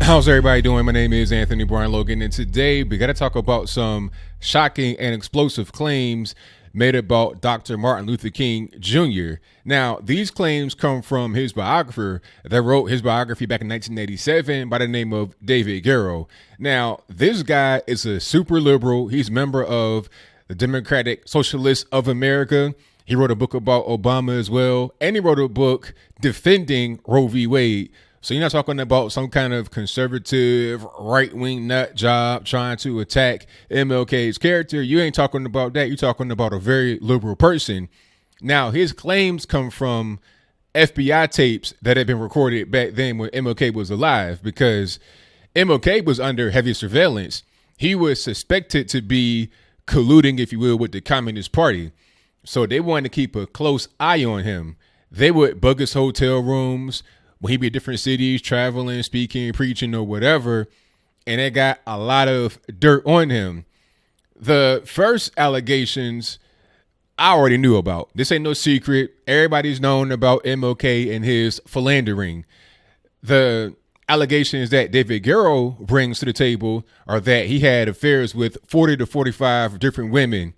How's everybody doing? My name is Anthony Brian Logan, and today we got to talk about some shocking and explosive claims made about Dr. Martin Luther King Jr. Now, these claims come from his biographer that wrote his biography back in 1987 by the name of David Garrow. Now, this guy is a super liberal. He's a member of the Democratic Socialists of America. He wrote a book about Obama as well, and he wrote a book defending Roe v. Wade. So you're not talking about some kind of conservative right-wing nut job trying to attack MLK's character. You ain't talking about that. You're talking about a very liberal person. Now, his claims come from FBI tapes that had been recorded back then when MLK was alive, because MLK was under heavy surveillance. He was suspected to be colluding, if you will, with the Communist Party. So they wanted to keep a close eye on him. They would bug his hotel rooms when he'd be in different cities, traveling, speaking, preaching, or whatever, and they got a lot of dirt on him. The first allegations I already knew about. This ain't no secret. Everybody's known about MLK and his philandering. The allegations that David Garrow brings to the table are that he had affairs with 40 to 45 different women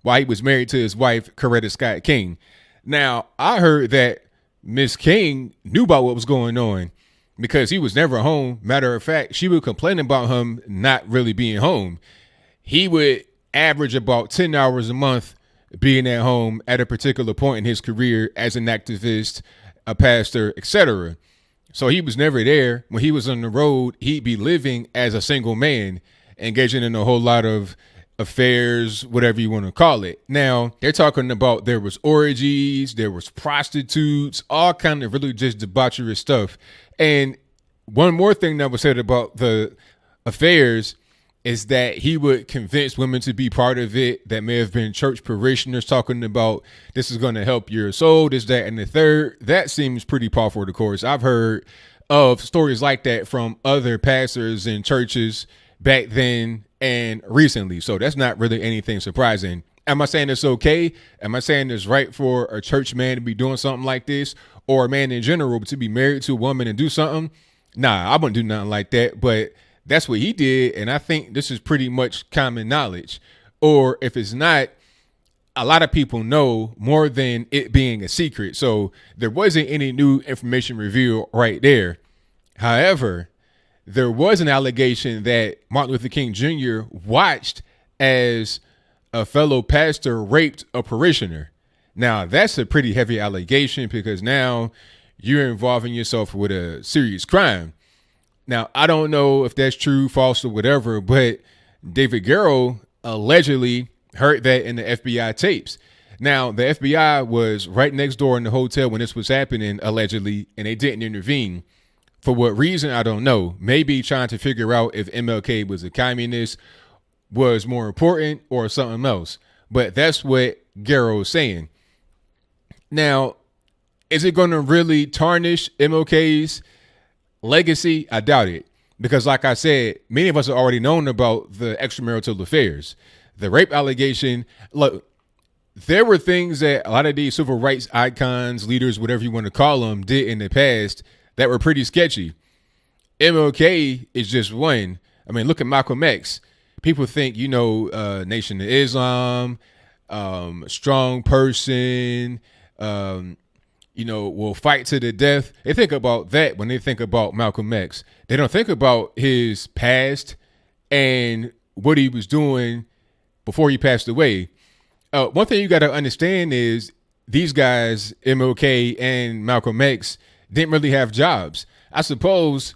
while he was married to his wife, Coretta Scott King. Now, I heard that Miss King knew about what was going on because he was never home. Matter of fact, she would complain about him not really being home. He would average about 10 hours a month being at home at a particular point in his career as an activist, a pastor, etc. So he was never there. When he was on the road, he'd be living as a single man, engaging in a whole lot of affairs, whatever you want to call it. Now, they're talking about there was orgies, there was prostitutes, all kind of really just debaucherous stuff. And one more thing that was said about the affairs is that he would convince women to be part of it that may have been church parishioners, talking about this is going to help your soul, this, that, and the third. That seems pretty powerful, of course. I've heard of stories like that from other pastors in churches back then and recently. So that's not really anything surprising. Am I saying it's okay? Am I saying it's right for a church man to be doing something like this, or a man in general to be married to a woman and do something? Nah, I wouldn't do nothing like that, but that's what he did. And I think this is pretty much common knowledge. Or if it's not, a lot of people know more than it being a secret. So there wasn't any new information revealed right there. However, there was an allegation that Martin Luther King Jr. watched as a fellow pastor raped a parishioner. Now, that's a pretty heavy allegation because now you're involving yourself with a serious crime. Now, I don't know if that's true, false, or whatever, but David Garrow allegedly heard that in the FBI tapes. Now, the FBI was right next door in the hotel when this was happening, allegedly, and they didn't intervene. For what reason, I don't know. Maybe trying to figure out if MLK was a communist was more important or something else. But that's what Garrow is saying. Now, is it going to really tarnish MLK's legacy? I doubt it. Because like I said, many of us have already known about the extramarital affairs. The rape allegation, look, there were things that a lot of these civil rights icons, leaders, whatever you want to call them, did in the past that were pretty sketchy. MLK is just one. I mean, look at Malcolm X. People think, Nation of Islam, strong person, will fight to the death. They think about that when they think about Malcolm X. They don't think about his past and what he was doing before he passed away. One thing you got to understand is these guys, MLK and Malcolm X, didn't really have jobs. I suppose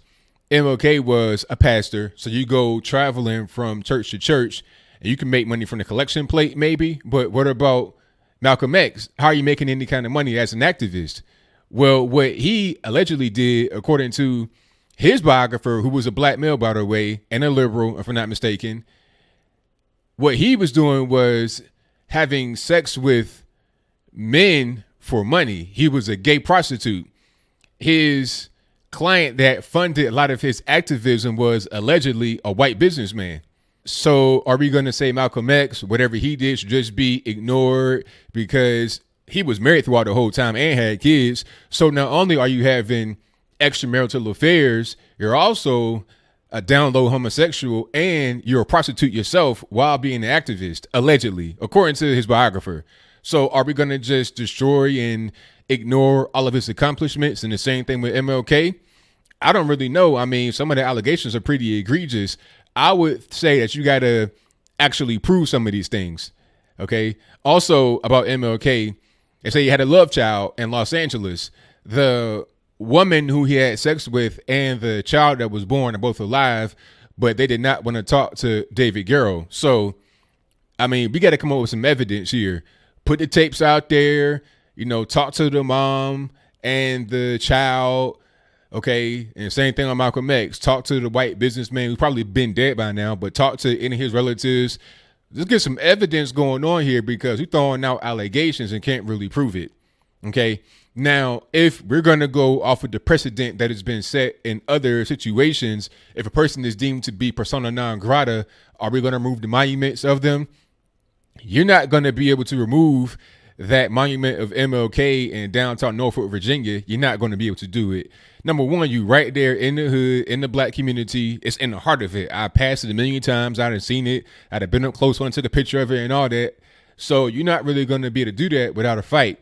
MLK was a pastor, so you go traveling from church to church and you can make money from the collection plate maybe, but what about Malcolm X? How are you making any kind of money as an activist? Well, what he allegedly did, according to his biographer, who was a black male, by the way, and a liberal, if I'm not mistaken, what he was doing was having sex with men for money. He was a gay prostitute. His client that funded a lot of his activism was allegedly a white businessman. So are we going to say Malcolm X, whatever he did, should just be ignored because he was married throughout the whole time and had kids? So not only are you having extramarital affairs, you're also a down low homosexual, and you're a prostitute yourself while being an activist, allegedly, according to his biographer. So are we going to just destroy and ignore all of his accomplishments? And the same thing with MLK? I don't really know. I mean, some of the allegations are pretty egregious. I would say that you got to actually prove some of these things. Okay. Also about MLK, they say he had a love child in Los Angeles. The woman who he had sex with and the child that was born are both alive, but they did not want to talk to David Garrow. So, I mean, we got to come up with some evidence here. Put the tapes out there, talk to the mom and the child. Okay. And same thing on Malcolm X. Talk to the white businessman who's probably been dead by now, but talk to any of his relatives. Let's get some evidence going on here, because you're throwing out allegations and can't really prove it. Okay. Now, if we're going to go off of the precedent that has been set in other situations, if a person is deemed to be persona non grata, are we going to remove the monuments of them? You're not going to be able to remove that monument of MLK in downtown Norfolk, Virginia. You're not going to be able to do it. Number one, you right there in the hood, in the black community. It's in the heart of it. I passed it a million times. I'd have seen it. I'd have been up close and took a picture of it and all that. So you're not really going to be able to do that without a fight.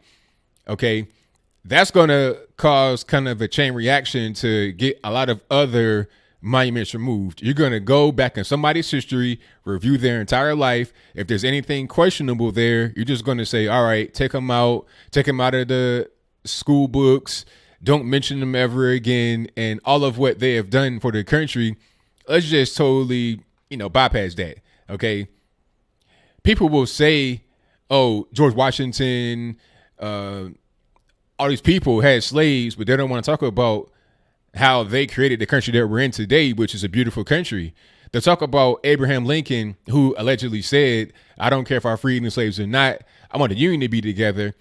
Okay. That's going to cause kind of a chain reaction to get a lot of other monuments removed. You're going to go back in somebody's history, review their entire life. If there's anything questionable there, you're just going to say, all right, take them out of the school books. Don't mention them ever again. And all of what they have done for the country, let's just totally, bypass that. Okay. People will say, oh, George Washington, all these people had slaves, but they don't want to talk about how they created the country that we're in today, which is a beautiful country. They'll talk about Abraham Lincoln, who allegedly said, I don't care if I freed the slaves or not. I want the Union to be together.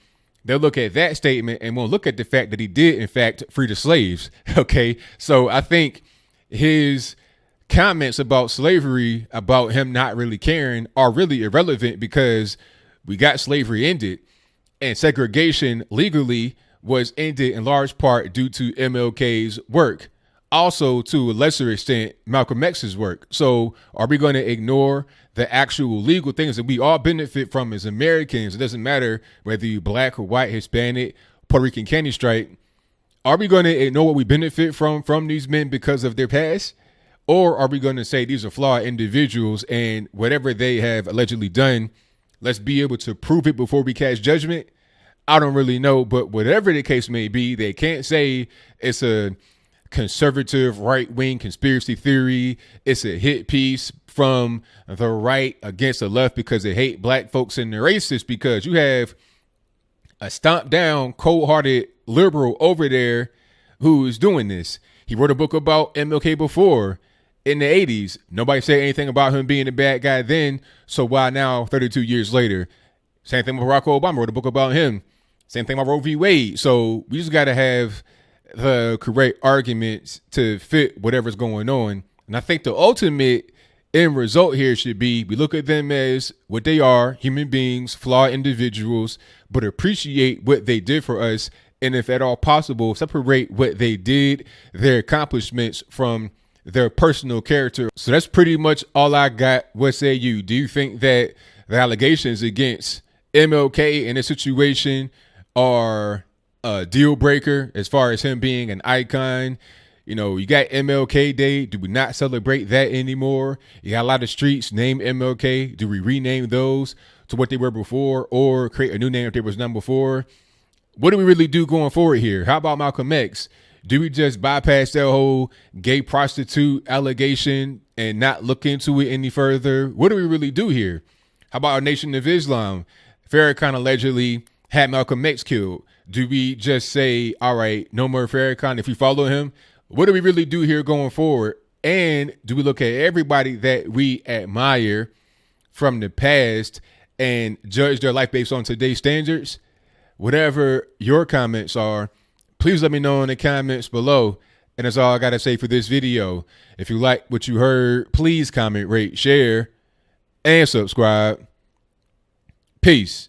They'll look at that statement and won't look at the fact that he did, in fact, free the slaves. Okay. So I think his comments about slavery, about him not really caring, are really irrelevant, because we got slavery ended, and segregation legally was ended in large part due to MLK's work. Also, to a lesser extent, Malcolm X's work. So are we going to ignore the actual legal things that we all benefit from as Americans? It doesn't matter whether you're black or white, Hispanic, Puerto Rican, candy stripe. Are we going to ignore what we benefit from these men because of their past? Or are we going to say these are flawed individuals, and whatever they have allegedly done, let's be able to prove it before we cast judgment? I don't really know, but whatever the case may be, they can't say it's a conservative right-wing conspiracy theory. It's a hit piece from the right against the left because they hate black folks and they're racist, because you have a stomped down, cold-hearted liberal over there who is doing this. He wrote a book about MLK before in the 80s. Nobody said anything about him being a bad guy then. So why now, 32 years later? Same thing with Barack Obama. Wrote a book about him. Same thing about Roe v. Wade. So we just got to have the correct arguments to fit whatever's going on. And I think the ultimate end result here should be, we look at them as what they are, human beings, flawed individuals, but appreciate what they did for us. And if at all possible, separate what they did, their accomplishments, from their personal character. So that's pretty much all I got. What say you? Do you think that the allegations against MLK in this situation are a deal breaker as far as him being an icon? You got MLK Day. Do we not celebrate that anymore? You got a lot of streets named MLK. Do we rename those to what they were before, or create a new name if there was none before? What do we really do going forward here? How about Malcolm X? Do we just bypass that whole gay prostitute allegation and not look into it any further? What do we really do here? How about our Nation of Islam? Farrakhan allegedly had Malcolm X killed. Do we just say, all right, no more Farrakhan if you follow him? What do we really do here going forward? And do we look at everybody that we admire from the past and judge their life based on today's standards? Whatever your comments are, please let me know in the comments below. And that's all I got to say for this video. If you like what you heard, please comment, rate, share, and subscribe. Peace.